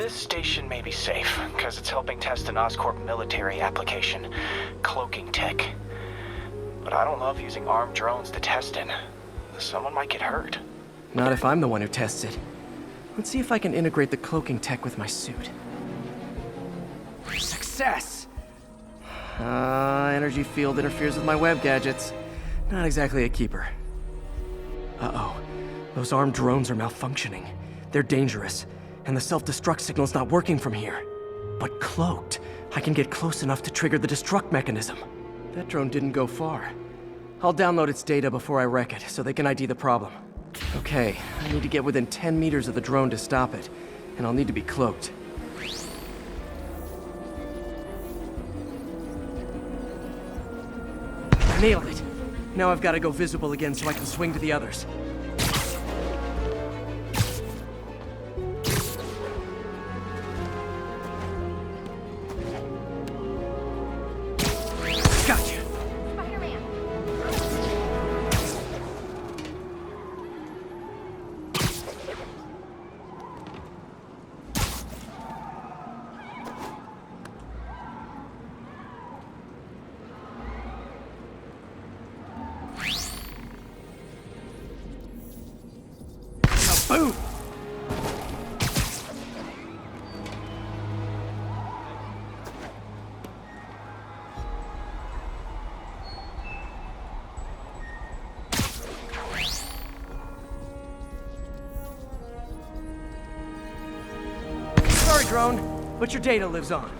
This station may be safe, because it's helping test an Oscorp military application, cloaking tech. But I don't love using armed drones to test it. Someone might get hurt. Not if I'm the one who tests it. Let's see if I can integrate the cloaking tech with my suit. Success! Energy field interferes with my web gadgets. Not exactly a keeper. Uh-oh. Those armed drones are malfunctioning. They're dangerous, and the self-destruct signal's not working from here. But cloaked, I can get close enough to trigger the destruct mechanism. That drone didn't go far. I'll download its data before I wreck it, so they can ID the problem. Okay, I need to get within 10 meters of the drone to stop it, and I'll need to be cloaked. Nailed it! Now I've got to go visible again so I can swing to the others. Gotcha! Spider-Man! Boom! Sorry, drone, but your data lives on.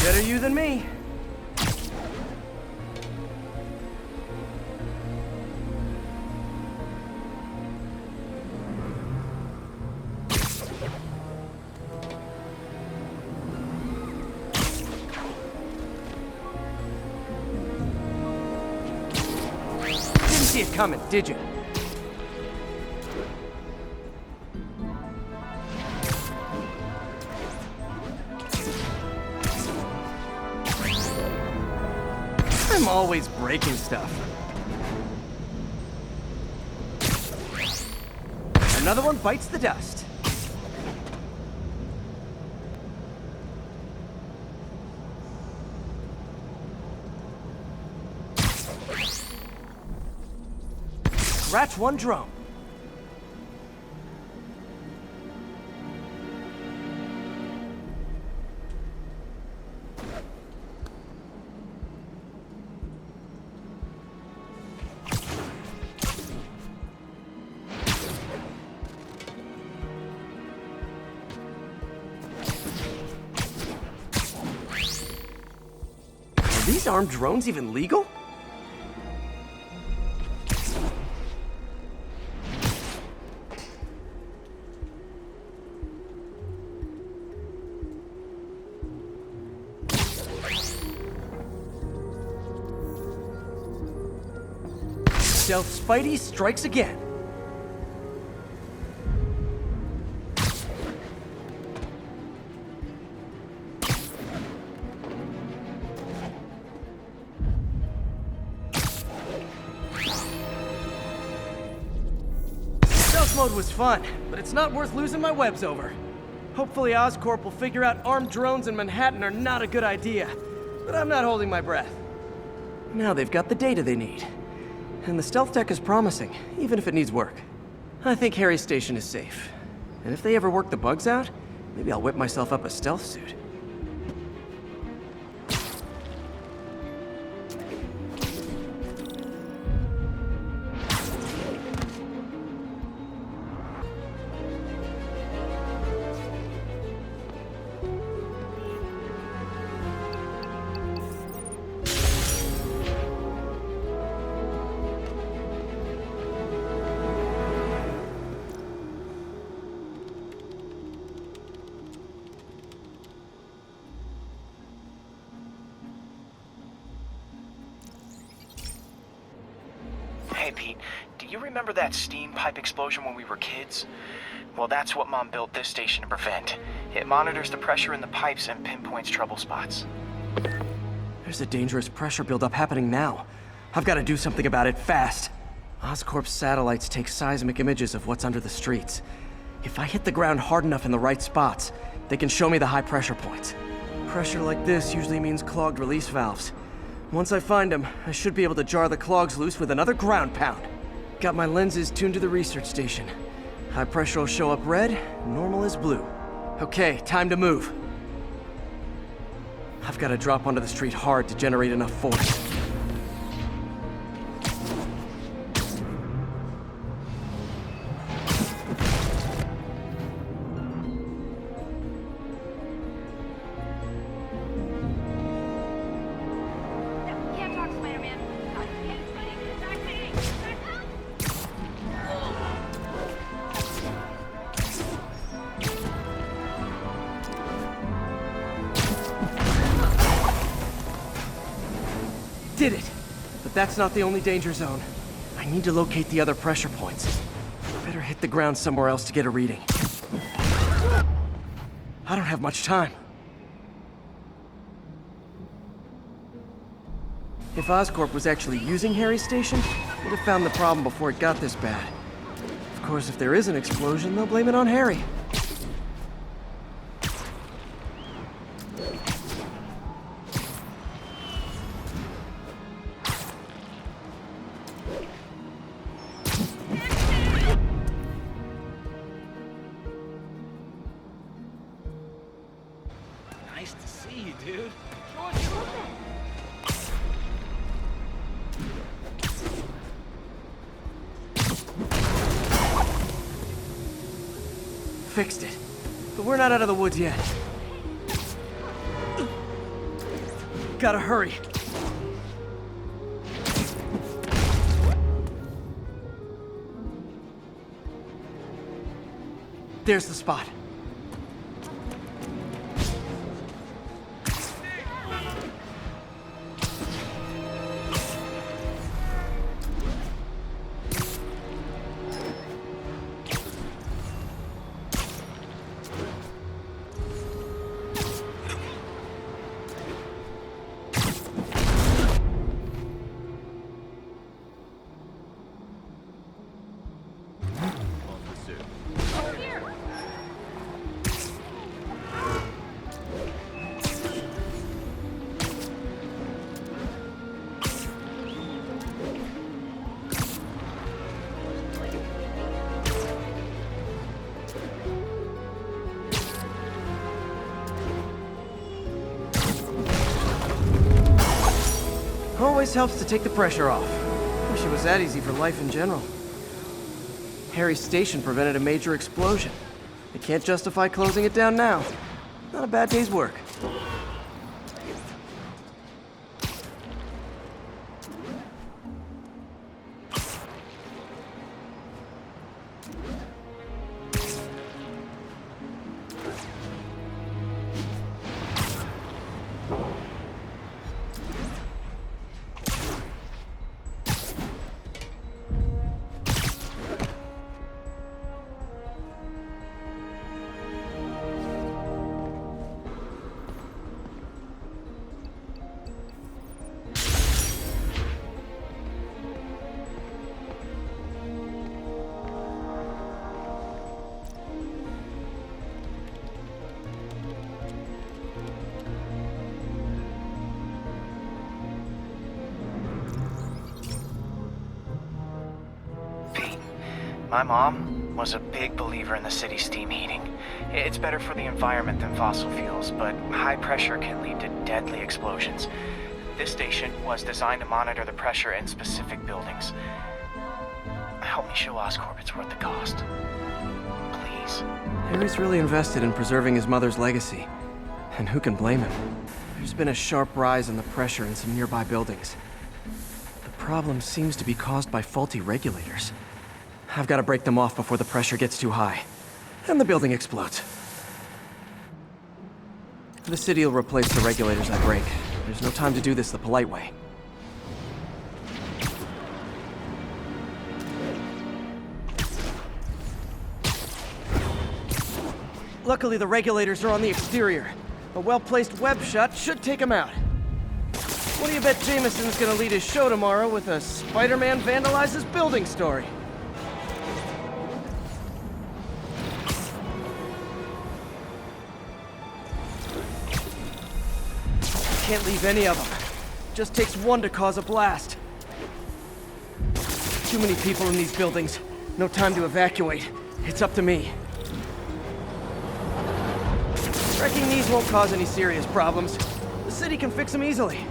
Better you than me. Didn't see it coming, did you? I'm always breaking stuff. Another one bites the dust. Scratch one drone. Are these armed drones even legal? Stealth Spidey strikes again. Stealth mode was fun, but it's not worth losing my webs over. Hopefully Oscorp will figure out armed drones in Manhattan are not a good idea, but I'm not holding my breath. Now they've got the data they need. And the stealth tech is promising, even if it needs work. I think Harry's station is safe. And if they ever work the bugs out, maybe I'll whip myself up a stealth suit. Hey, Pete, do you remember that steam pipe explosion when we were kids? Well, that's what Mom built this station to prevent. It monitors the pressure in the pipes and pinpoints trouble spots. There's a dangerous pressure buildup happening now. I've got to do something about it fast. Oscorp's satellites take seismic images of what's under the streets. If I hit the ground hard enough in the right spots, they can show me the high pressure points. Pressure like this usually means clogged release valves. Once I find them, I should be able to jar the clogs loose with another ground pound. Got my lenses tuned to the research station. High pressure will show up red, normal is blue. Okay, time to move. I've got to drop onto the street hard to generate enough force. Can't talk, Spider-Man. Back me! Did it! But that's not the only danger zone. I need to locate the other pressure points. Better hit the ground somewhere else to get a reading. I don't have much time. If Oscorp was actually using Harry's station, would have found the problem before it got this bad. Of course, if there is an explosion, they'll blame it on Harry. Nice to see you, dude. Fixed it. But we're not out of the woods yet. Gotta hurry. There's the spot. Always helps to take the pressure off. Wish it was that easy for life in general. Harry's station prevented a major explosion. They can't justify closing it down now. Not a bad day's work. My mom was a big believer in the city's steam heating. It's better for the environment than fossil fuels, but high pressure can lead to deadly explosions. This station was designed to monitor the pressure in specific buildings. Help me show Oscorp it's worth the cost. Please. Harry's really invested in preserving his mother's legacy. And who can blame him? There's been a sharp rise in the pressure in some nearby buildings. The problem seems to be caused by faulty regulators. I've got to break them off before the pressure gets too high. And the building explodes. The city will replace the regulators I break. There's no time to do this the polite way. Luckily, the regulators are on the exterior. A well-placed web shot should take them out. What do you bet Jameson's gonna lead his show tomorrow with a Spider-Man vandalizes building story? Can't leave any of them. Just takes one to cause a blast. Too many people in these buildings. No time to evacuate. It's up to me. Wrecking these won't cause any serious problems. The city can fix them easily.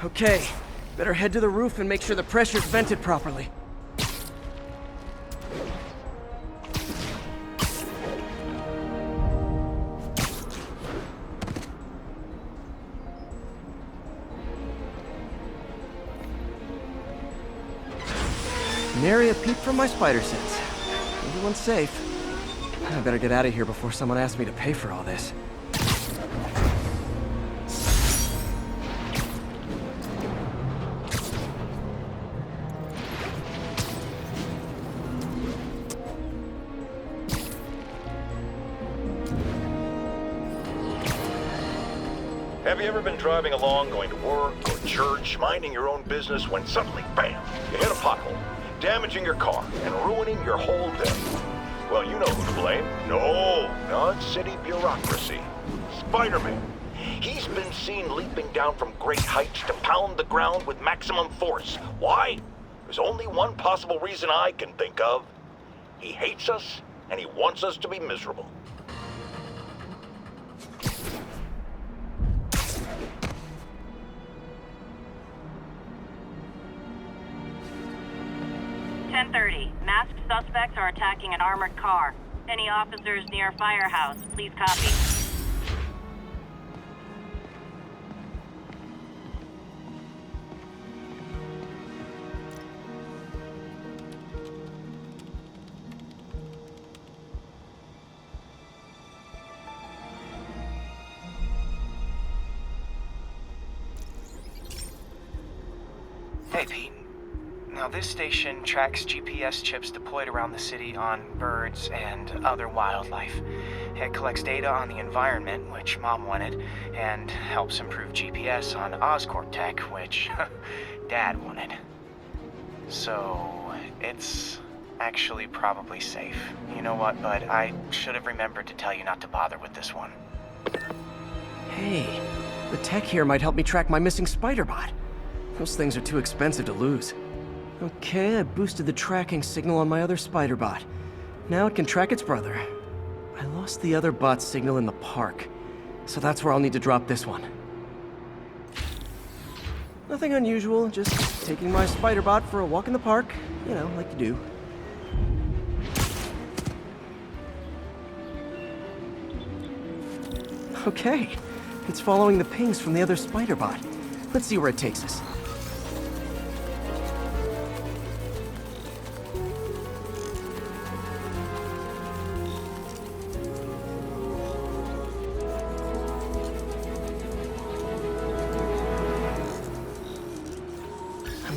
Okay, better head to the roof and make sure the pressure's vented properly. Nary a peep from my spider sense. Everyone's safe. I better get out of here before someone asks me to pay for all this. Have you ever been driving along, going to work or church, minding your own business, when suddenly, bam, you hit a pothole, damaging your car and ruining your whole day? Well, you know who to blame. No, not city bureaucracy. Spider-Man. He's been seen leaping down from great heights to pound the ground with maximum force. Why? There's only one possible reason I can think of. He hates us, and he wants us to be miserable. Masked suspects are attacking an armored car. Any officers near Firehouse, please copy. Hey, Pete. Now, this station tracks GPS chips deployed around the city on birds and other wildlife. It collects data on the environment, which Mom wanted, and helps improve GPS on Oscorp tech, which Dad wanted. So, it's actually probably safe. You know what, bud? I should have remembered to tell you not to bother with this one. Hey, the tech here might help me track my missing Spider-Bot. Those things are too expensive to lose. Okay, I boosted the tracking signal on my other Spider-Bot. Now it can track its brother. I lost the other bot's signal in the park, so that's where I'll need to drop this one. Nothing unusual, just taking my Spider-Bot for a walk in the park, you know, like you do. Okay, it's following the pings from the other Spider-Bot. Let's see where it takes us.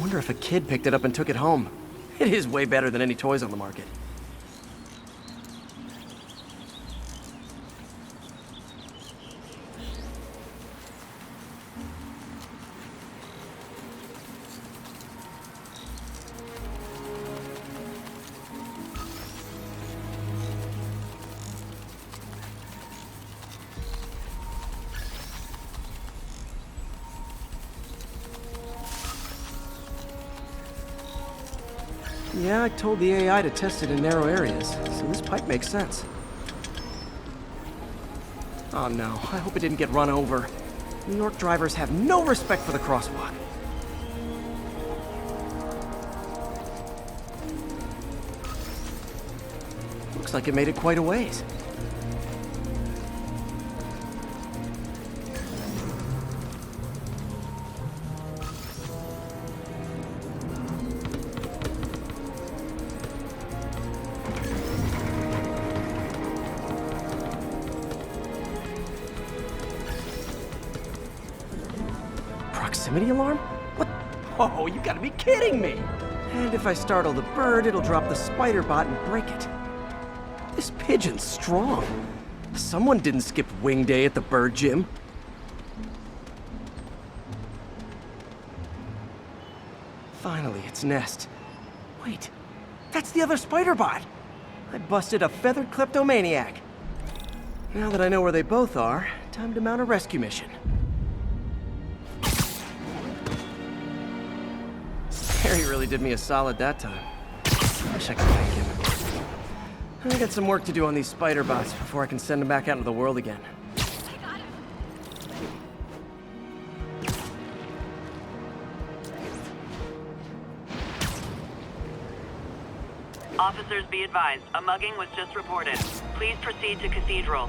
wonder if a kid picked it up and took it home. It is way better than any toys on the market. Yeah, I told the AI to test it in narrow areas, so this pipe makes sense. Oh no, I hope it didn't get run over. New York drivers have no respect for the crosswalk. Looks like it made it quite a ways. Proximity alarm? What? Oh, you gotta be kidding me! And if I startle the bird, it'll drop the spider bot and break it. This pigeon's strong. Someone didn't skip wing day at the bird gym. Finally, its nest. Wait, that's the other spider bot! I busted a feathered kleptomaniac. Now that I know where they both are, time to mount a rescue mission. Harry really did me a solid that time. Wish I could thank him. I got some work to do on these spider bots before I can send them back out into the world again. Officers be advised, a mugging was just reported. Please proceed to Cathedral.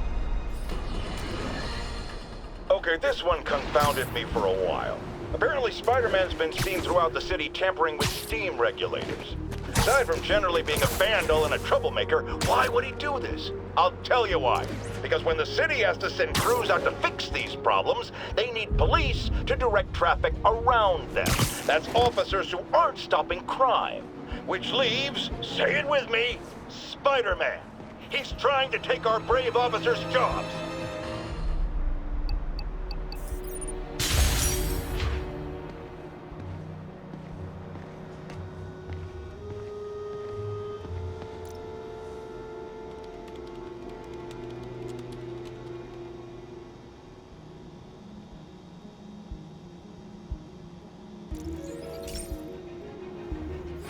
Okay, this one confounded me for a while. Apparently, Spider-Man's been seen throughout the city tampering with steam regulators. Aside from generally being a vandal and a troublemaker, why would he do this? I'll tell you why. Because when the city has to send crews out to fix these problems, they need police to direct traffic around them. That's officers who aren't stopping crime. Which leaves, say it with me, Spider-Man. He's trying to take our brave officers' jobs.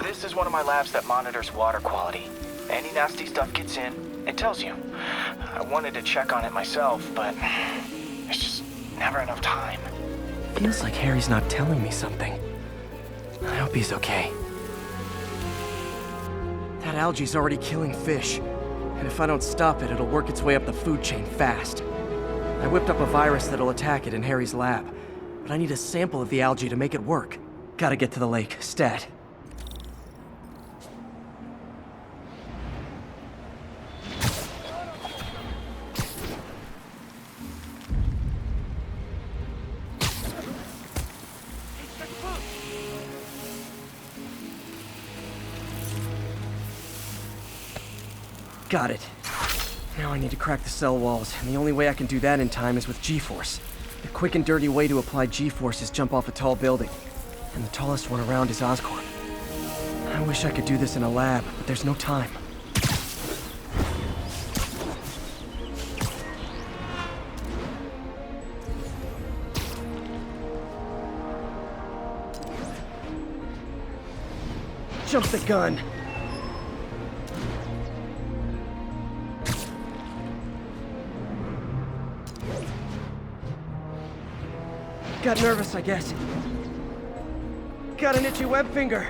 This is one of my labs that monitors water quality. Any nasty stuff gets in, it tells you. I wanted to check on it myself, but there's just never enough time. Feels like Harry's not telling me something. I hope he's okay. That algae's already killing fish. And if I don't stop it, it'll work its way up the food chain fast. I whipped up a virus that'll attack it in Harry's lab. But I need a sample of the algae to make it work. Gotta get to the lake, stat. Got it. Now I need to crack the cell walls, and the only way I can do that in time is with G-Force. The quick and dirty way to apply G-Force is jump off a tall building, and the tallest one around is Oscorp. I wish I could do this in a lab, but there's no time. Jump the gun! Got nervous, I guess. Got an itchy web finger.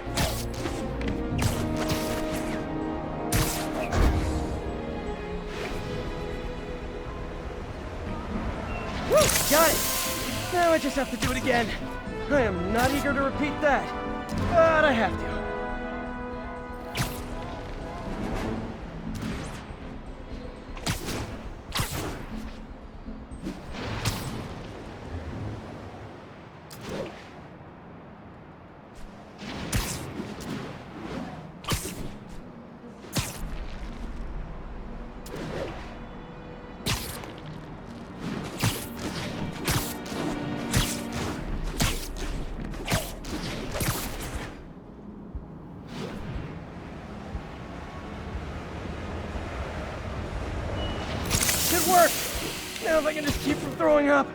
Woo! Got it! Now I just have to do it again. I am not eager to repeat that, but I have to. worked! Now if I can just keep from throwing up.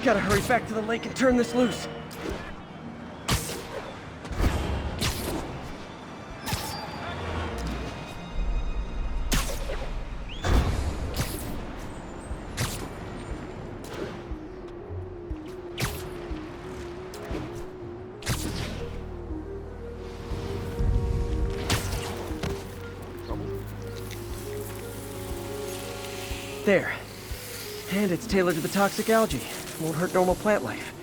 Gotta hurry back to the lake and turn this loose. There. And it's tailored to the toxic algae. Won't hurt normal plant life.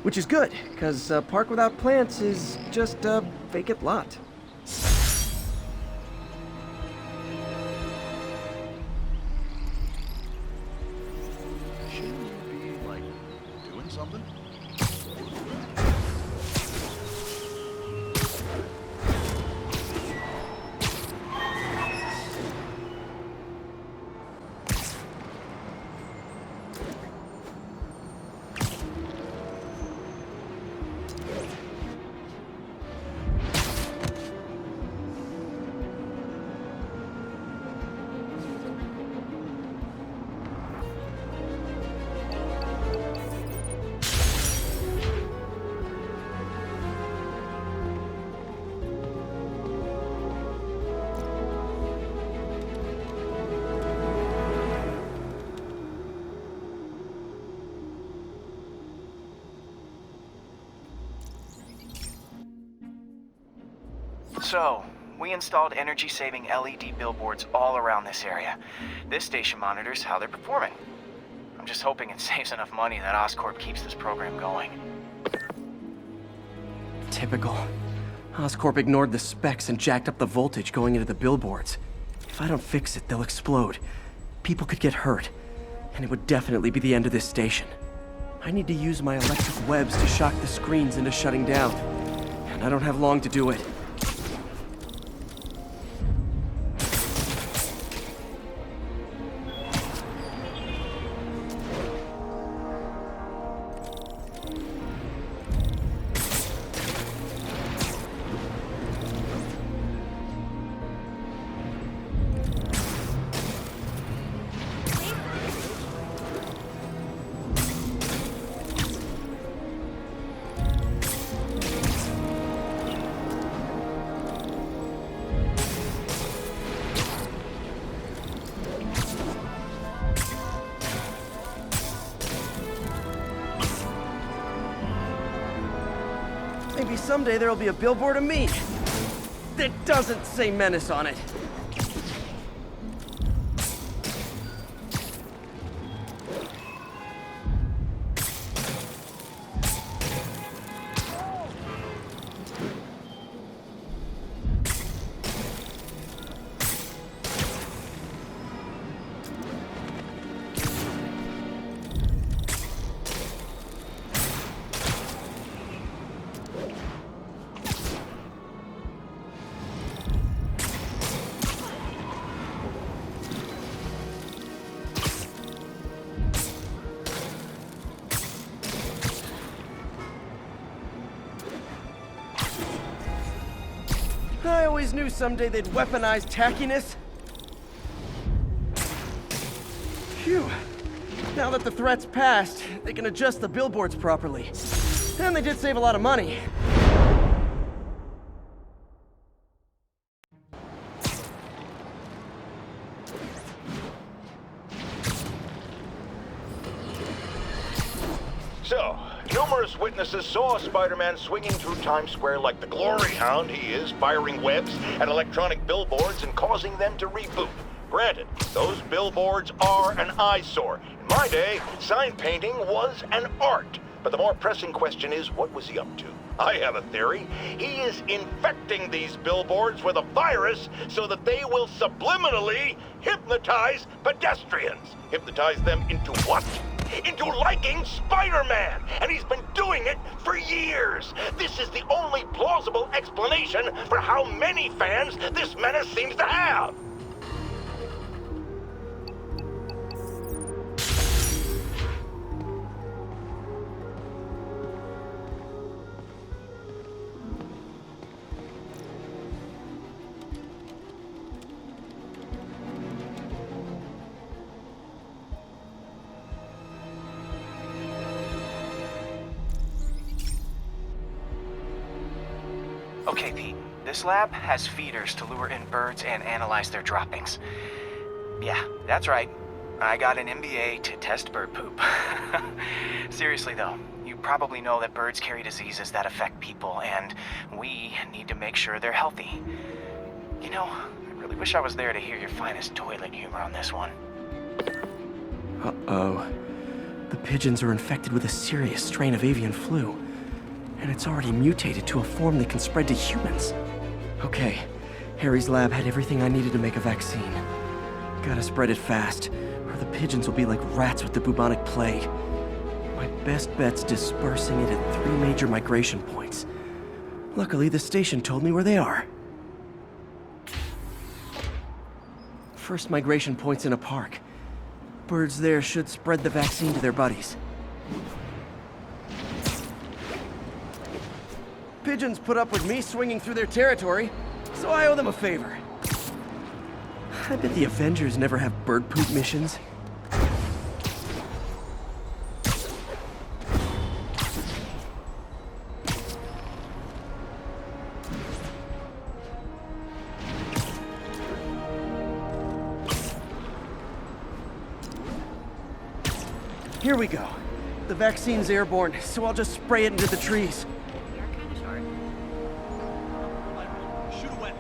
Which is good, because a park without plants is just a vacant lot. Shouldn't you be, like, doing something? So, we installed energy-saving LED billboards all around this area. This station monitors how they're performing. I'm just hoping it saves enough money that Oscorp keeps this program going. Typical. Oscorp ignored the specs and jacked up the voltage going into the billboards. If I don't fix it, they'll explode. People could get hurt. And it would definitely be the end of this station. I need to use my electric webs to shock the screens into shutting down. And I don't have long to do it. Maybe someday there'll be a billboard of me that doesn't say Menace on it. I always knew someday they'd weaponize tackiness. Phew. Now that the threat's passed, they can adjust the billboards properly. And they did save a lot of money. So, numerous witnesses saw Spider-Man swinging through Times Square like the glory hound he is, firing webs at electronic billboards and causing them to reboot. Granted, those billboards are an eyesore. In my day, sign painting was an art. But the more pressing question is, what was he up to? I have a theory. He is infecting these billboards with a virus so that they will subliminally hypnotize pedestrians. Hypnotize them into what? Into liking Spider-Man! And he's been doing it for years! This is the only plausible explanation for how many fans this menace seems to have! Okay, Pete. This lab has feeders to lure in birds and analyze their droppings. Yeah, that's right. I got an MBA to test bird poop. Seriously though, you probably know that birds carry diseases that affect people, and we need to make sure they're healthy. You know, I really wish I was there to hear your finest toilet humor on this one. Uh-oh. The pigeons are infected with a serious strain of avian flu, and it's already mutated to a form that can spread to humans. Okay, Harry's lab had everything I needed to make a vaccine. Gotta spread it fast, or the pigeons will be like rats with the bubonic plague. My best bet's dispersing it at 3 major migration points. Luckily, the station told me where they are. First migration point's in a park. Birds there should spread the vaccine to their buddies. Pigeons put up with me swinging through their territory, so I owe them a favor. I bet the Avengers never have bird poop missions. Here we go. The vaccine's airborne, so I'll just spray it into the trees. You're kind of short. Shoot away.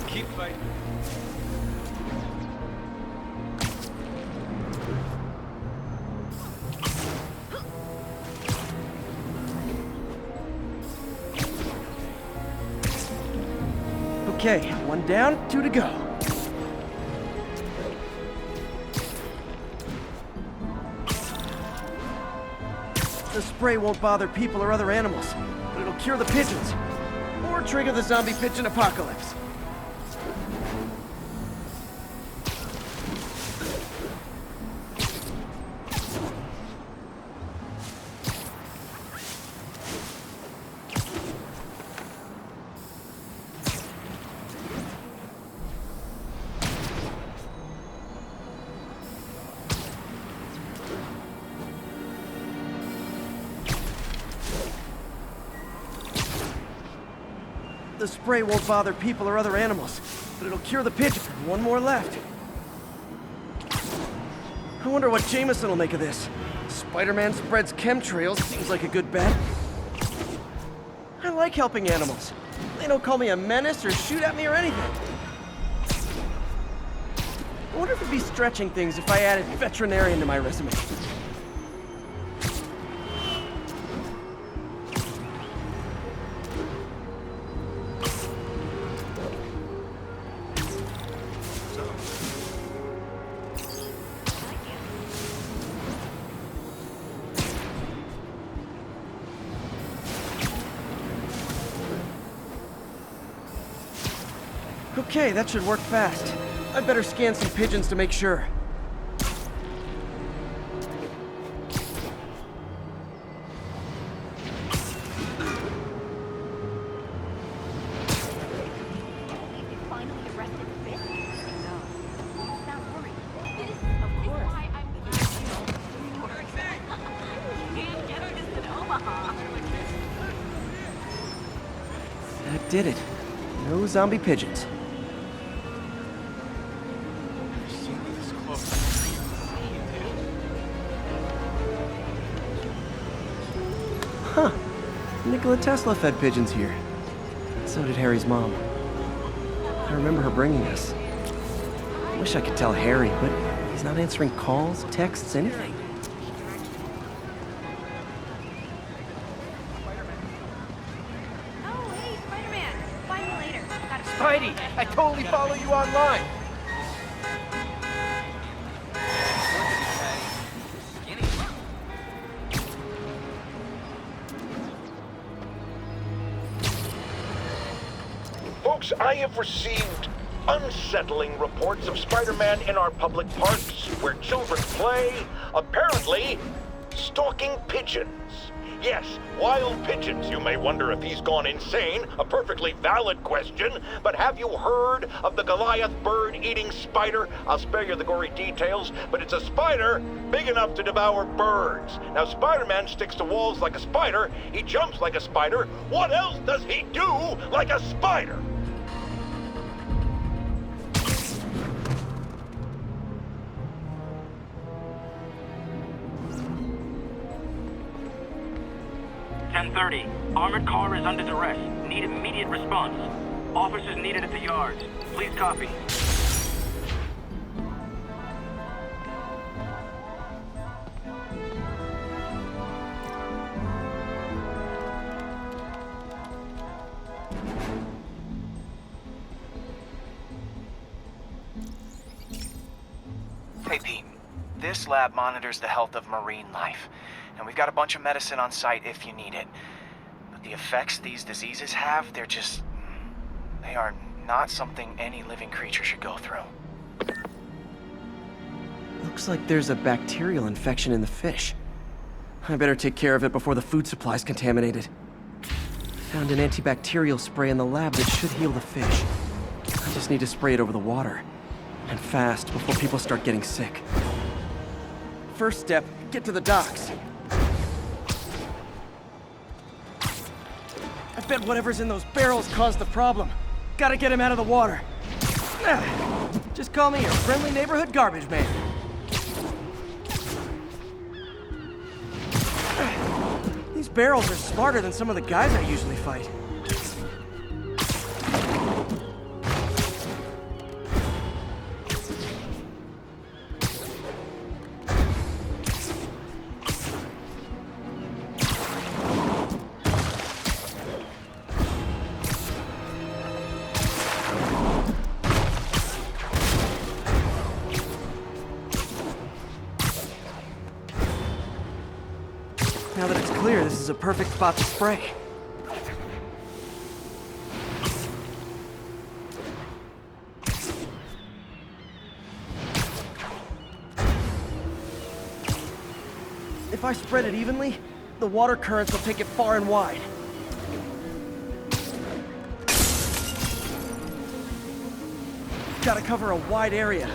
Keep fighting. Okay, 1 down, 2 to go. The spray won't bother people or other animals, but it'll cure the pigeons. Or trigger the zombie pigeon apocalypse. The spray won't bother people or other animals, but it'll cure the pigeon. 1 more left. I wonder what Jameson will make of this. Spider-Man spreads chemtrails, seems like a good bet. I like helping animals. They don't call me a menace or shoot at me or anything. I wonder if it'd be stretching things if I added veterinarian to my resume. Okay, that should work fast. I'd better scan some pigeons to make sure. You finally arrested Fitz? No. You sound worried. This, of course. Why I'm can't get this in Omaha. That did it. No zombie pigeons. Huh. Nikola Tesla fed pigeons here. So did Harry's mom. I remember her bringing us. I wish I could tell Harry, but he's not answering calls, texts, anything. Oh, hey, Spider-Man. Find me later. Gotta Spidey, I totally follow you online. Folks, I have received unsettling reports of Spider-Man in our public parks where children play, apparently stalking pigeons. Yes, wild pigeons. You may wonder if he's gone insane. A perfectly valid question. But have you heard of the Goliath bird-eating spider? I'll spare you the gory details, but it's a spider big enough to devour birds. Now, Spider-Man sticks to walls like a spider. He jumps like a spider. What else does he do like a spider? Armored car is under duress. Need immediate response. Officers needed at the yards. Please copy. Hey, Pete. This lab monitors the health of marine life, and we've got a bunch of medicine on site if you need it. But the effects these diseases have, they are not something any living creature should go through. Looks like there's a bacterial infection in the fish. I better take care of it before the food supply's contaminated. Found an antibacterial spray in the lab that should heal the fish. I just need to spray it over the water. And fast, before people start getting sick. First step, get to the docks. I bet whatever's in those barrels caused the problem. Gotta get him out of the water. Just call me your friendly neighborhood garbage man. These barrels are smarter than some of the guys I usually fight. Now that it's clear, this is a perfect spot to spray. If I spread it evenly, the water currents will take it far and wide. Gotta cover a wide area.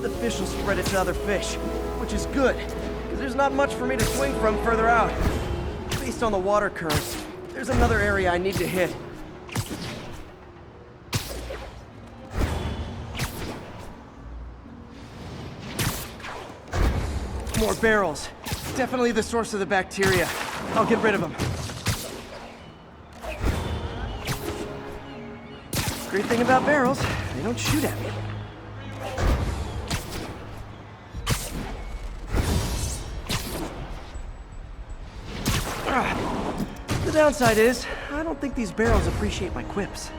The fish will spread it to other fish, which is good, because there's not much for me to swing from further out. Based on the water currents, there's another area I need to hit. More barrels. Definitely the source of the bacteria. I'll get rid of them. Great thing about barrels, they don't shoot at me. The downside is, I don't think these barrels appreciate my quips.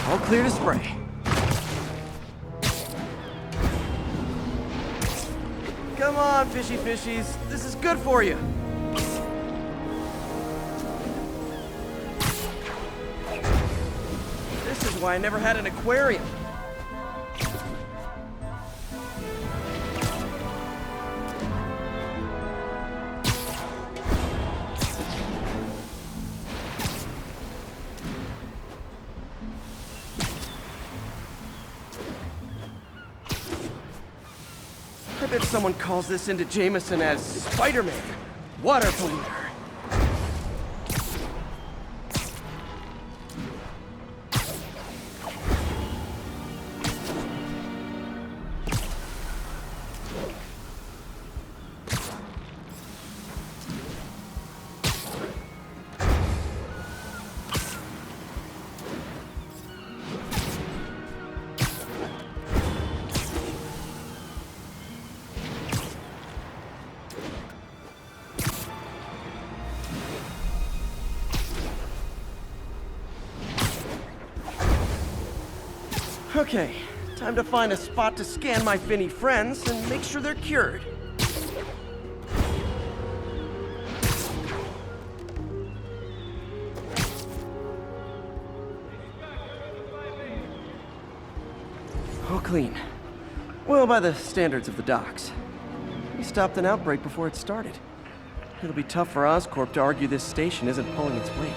All clear to spray. Come on, fishy fishies. This is good for you. This is why I never had an aquarium. I bet someone calls this into Jameson as Spider-Man, water polluter. Okay, time to find a spot to scan my Finny friends and make sure they're cured. All clean. Well, by the standards of the docks. We stopped an outbreak before it started. It'll be tough for Oscorp to argue this station isn't pulling its weight.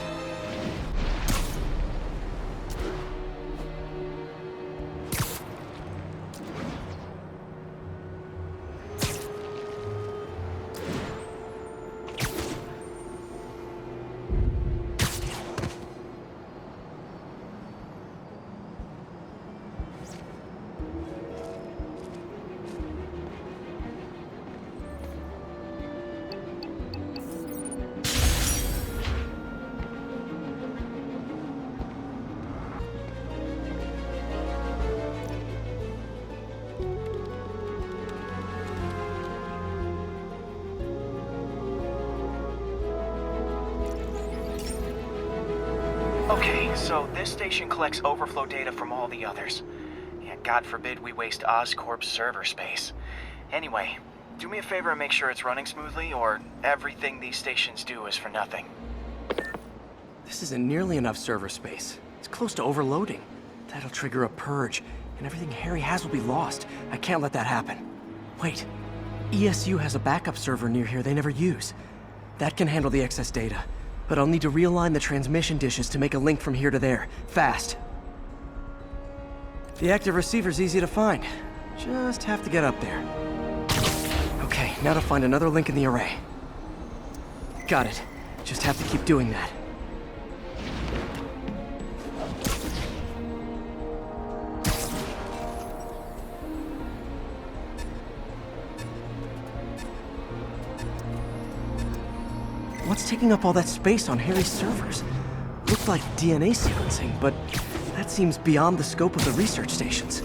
Okay, so this station collects overflow data from all the others. Yeah, God forbid we waste Oscorp's server space. Anyway, do me a favor and make sure it's running smoothly, or everything these stations do is for nothing. This isn't nearly enough server space. It's close to overloading. That'll trigger a purge, and everything Harry has will be lost. I can't let that happen. Wait, ESU has a backup server near here they never use. That can handle the excess data, but I'll need to realign the transmission dishes to make a link from here to there, fast. The active receiver's easy to find. Just have to get up there. Okay, now to find another link in the array. Got it. Just have to keep doing that. What's taking up all that space on Harry's servers? Looks like DNA sequencing, but that seems beyond the scope of the research stations.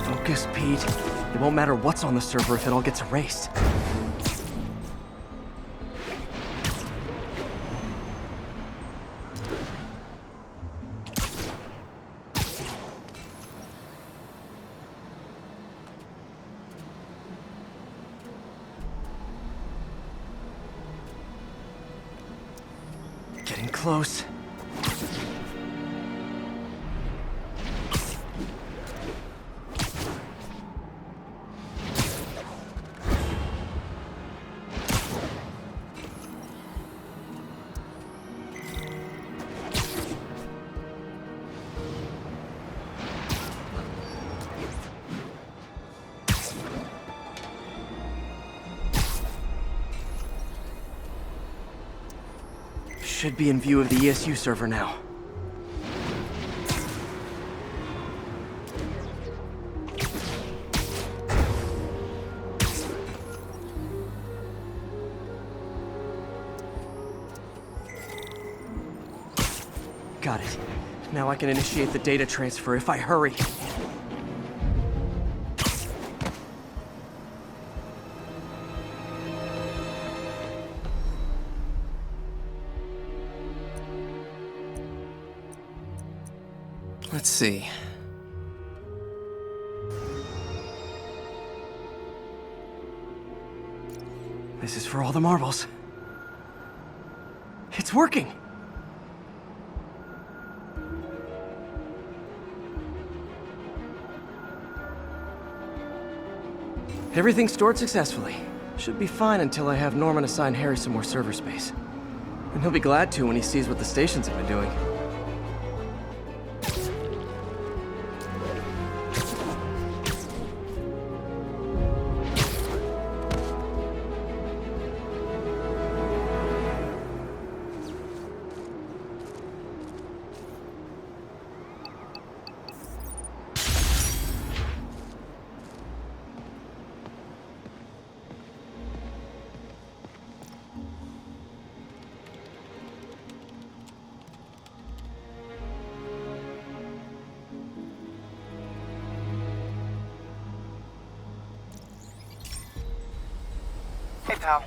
Focus, Pete. It won't matter what's on the server if it all gets erased. Getting close. Should be in view of the ESU server now. Got it. Now I can initiate the data transfer if I hurry. Let's see. This is for all the marbles. It's working! Everything's stored successfully. Should be fine until I have Norman assign Harry some more server space. And he'll be glad to when he sees what the stations have been doing. pal.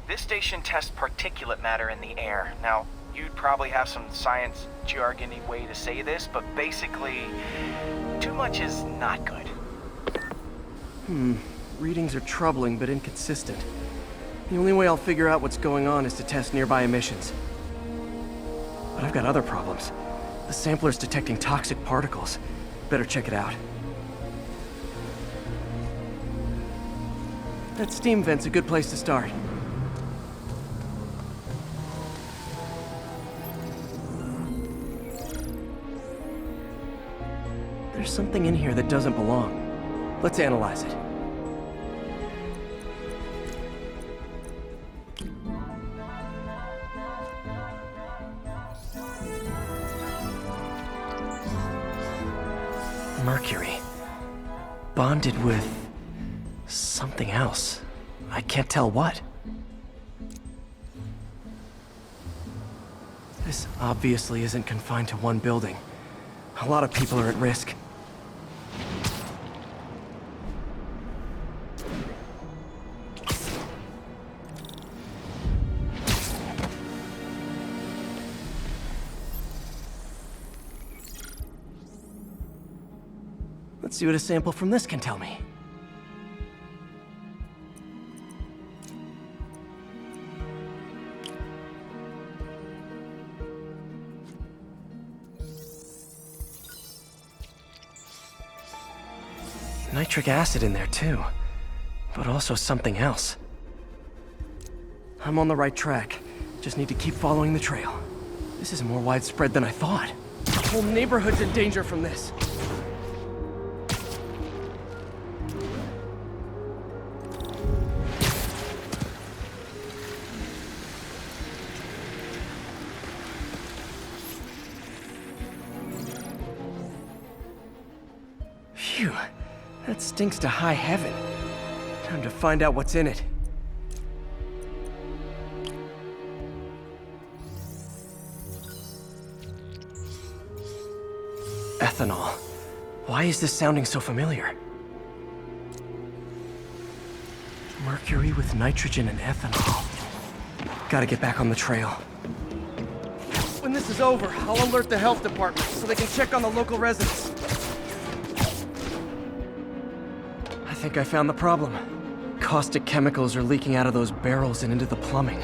This station tests particulate matter in the air. Now, you'd probably have some science jargony way to say this, but basically, too much is not good. Readings are troubling but inconsistent. The only way I'll figure out what's going on is to test nearby emissions. But I've got other problems. The sampler's detecting toxic particles. Better check it out. That steam vent's a good place to start. There's something in here that doesn't belong. Let's analyze it. Mercury. Bonded with something else. I can't tell what. This obviously isn't confined to one building. A lot of people are at risk. Let's see what a sample from this can tell me. Nitric acid in there too, but also something else. I'm on the right track. Just need to keep following the trail. This is more widespread than I thought. The whole neighborhood's in danger from this. Phew, that stinks to high heaven. Time to find out what's in it. Ethanol. Why is this sounding so familiar? Mercury with nitrogen and ethanol. Gotta get back on the trail. When this is over, I'll alert the health department so they can check on the local residents. I think I found the problem. Caustic chemicals are leaking out of those barrels and into the plumbing.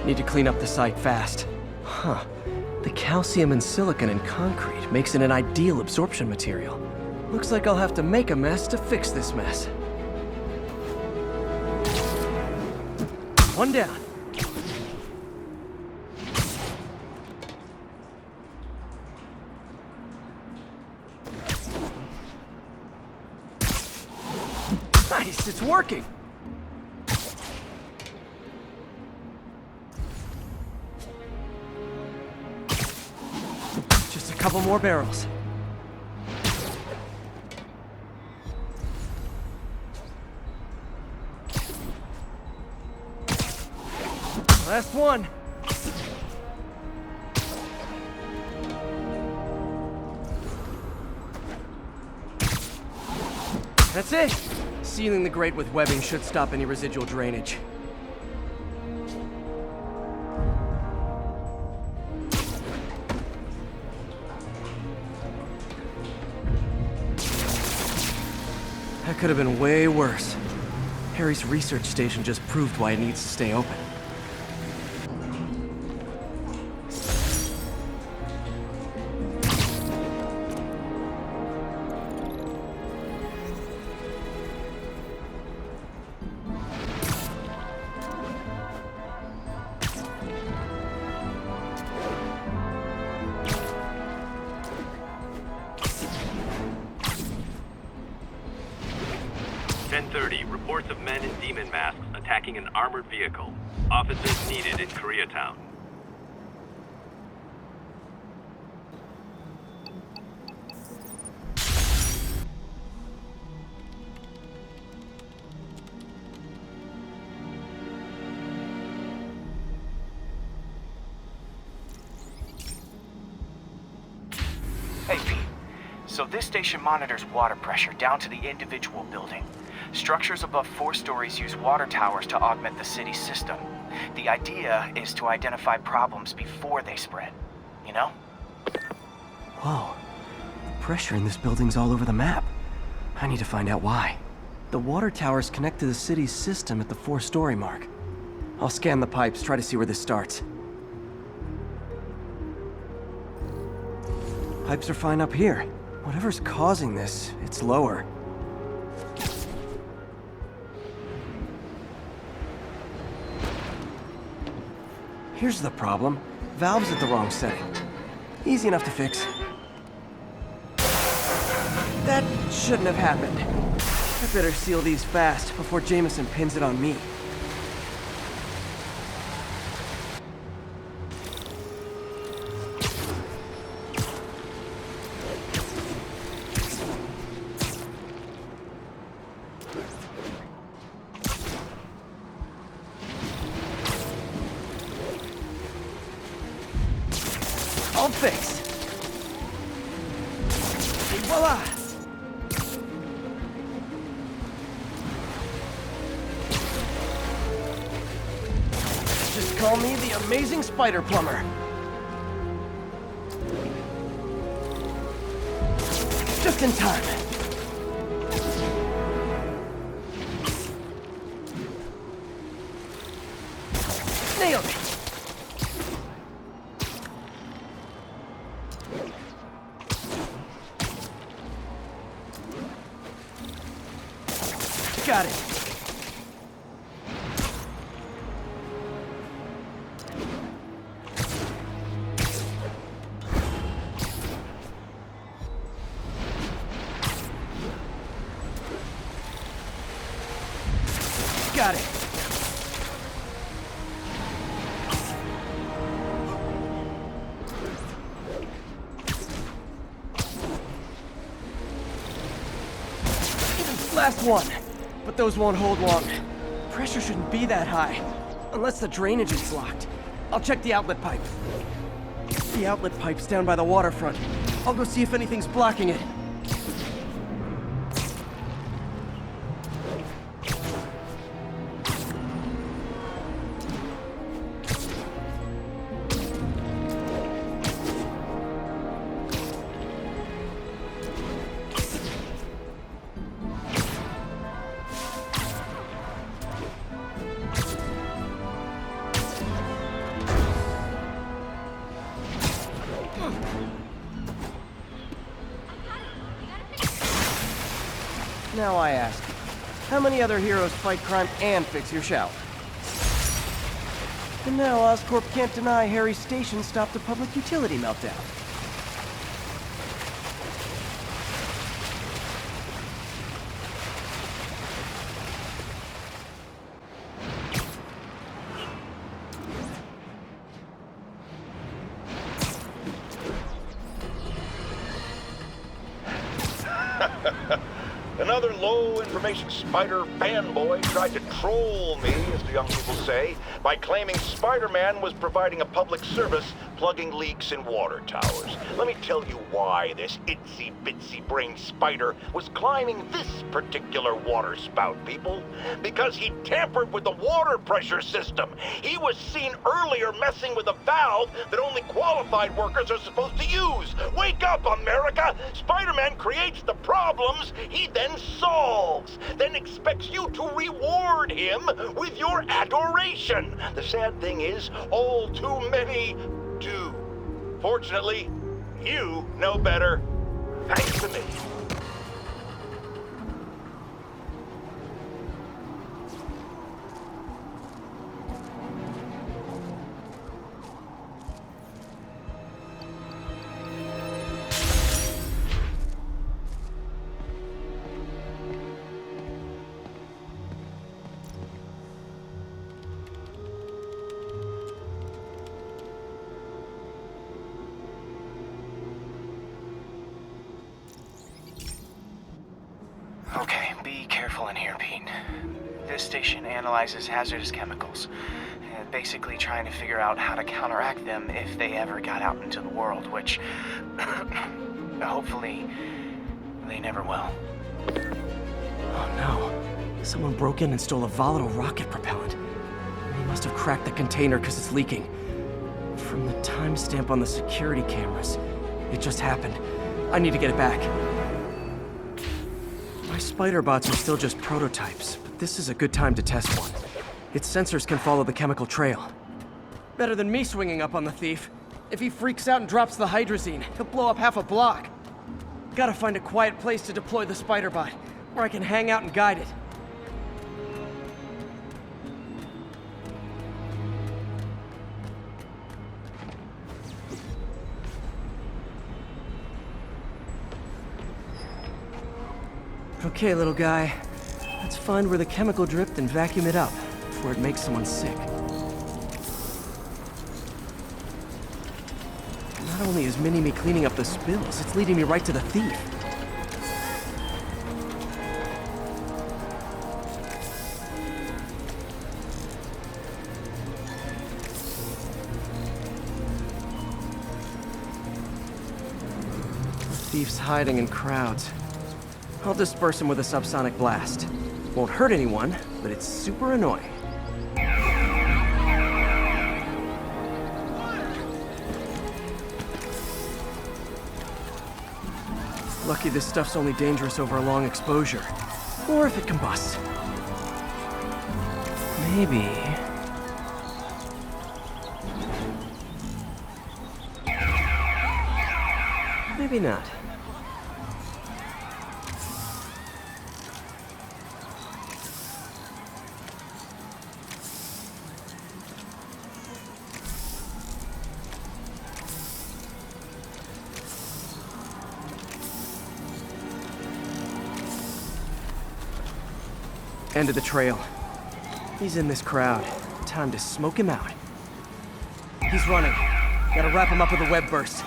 Need to clean up the site fast. Huh. The calcium and silicon in concrete makes it an ideal absorption material. Looks like I'll have to make a mess to fix this mess. One down. Nice, it's working! Just a couple more barrels. Last one. That's it! Sealing the grate with webbing should stop any residual drainage. That could have been way worse. Harry's research station just proved why it needs to stay open. Reports of men in demon masks attacking an armored vehicle. Officers needed in Koreatown. Hey, Pete. So this station monitors water pressure down to the individual building. Structures above 4 stories use water towers to augment the city's system. The idea is to identify problems before they spread, you know? Whoa. Pressure in this building's all over the map. I need to find out why. The water towers connect to the city's system at the 4-story mark. I'll scan the pipes, try to see where this starts. Pipes are fine up here. Whatever's causing this, it's lower. Here's the problem. Valve's at the wrong setting. Easy enough to fix. That shouldn't have happened. I better seal these fast before Jameson pins it on me. All fixed. Et voila! Just call me the amazing spider plumber. Just in time. Nailed it. Got it. Got it. Last one. But those won't hold long. Pressure shouldn't be that high. Unless the drainage is blocked. I'll check the outlet pipe. The outlet pipe's down by the waterfront. I'll go see if anything's blocking it. Now I ask, how many other heroes fight crime and fix your shower? And now Oscorp can't deny Harry's station stopped a public utility meltdown. Another low-information spider fanboy tried to troll me, as the young people say, by claiming Spider-Man was providing a public service plugging leaks in water towers. Let me tell you why this itsy-bitsy-brained spider was climbing this particular water spout, people. Because he tampered with the water pressure system. He was seen earlier messing with a valve that only qualified workers are supposed to use. Wake up, America! Spider-Man creates the problems he then solves, then expects you to reward him with your adoration. The sad thing is, all too many do. Fortunately, you know better. Thanks to me. Okay, be careful in here, Pete. This station analyzes hazardous chemicals, basically trying to figure out how to counteract them if they ever got out into the world, which hopefully they never will. Oh no. Someone broke in and stole a volatile rocket propellant. He must have cracked the container because it's leaking. From the timestamp on the security cameras, it just happened. I need to get it back. My spider bots are still just prototypes, but this is a good time to test one. Its sensors can follow the chemical trail. Better than me swinging up on the thief. If he freaks out and drops the hydrazine, he'll blow up half a block. Gotta find a quiet place to deploy the spider bot, where I can hang out and guide it. Okay, little guy. Let's find where the chemical dripped and vacuum it up before it makes someone sick. Not only is Mini-Me cleaning up the spills, it's leading me right to the thief. The thief's hiding in crowds. I'll disperse him with a subsonic blast. Won't hurt anyone, but it's super annoying. Lucky this stuff's only dangerous over a long exposure. Or if it combusts. Maybe... maybe not. End of the trail. He's in this crowd. Time to smoke him out. He's running. Gotta wrap him up with a web burst.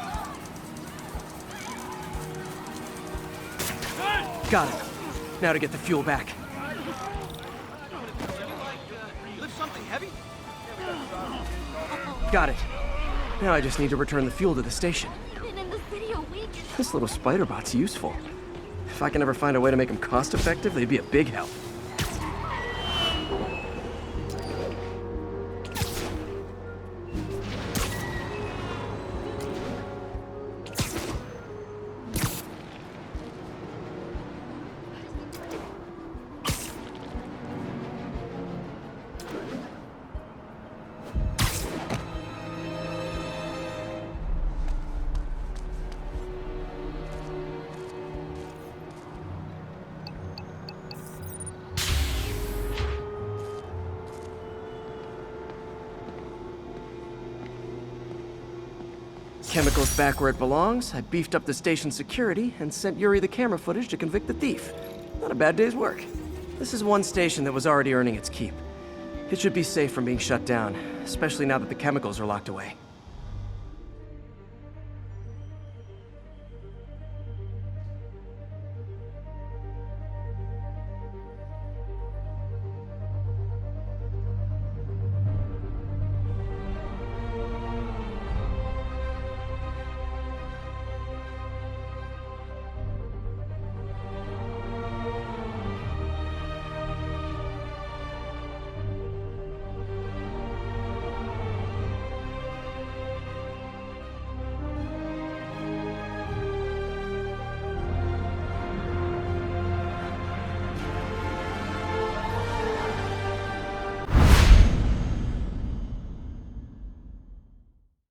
Got him. Now to get the fuel back. Lift something heavy? Got it. Now I just need to return the fuel to the station. Been in the city a week. This little spider bot's useful. If I can ever find a way to make him cost-effective, they'd be a big help. Chemicals back where it belongs. I beefed up the station security and sent Yuri the camera footage to convict the thief. Not a bad day's work. This is one station that was already earning its keep. It should be safe from being shut down, especially now that the chemicals are locked away.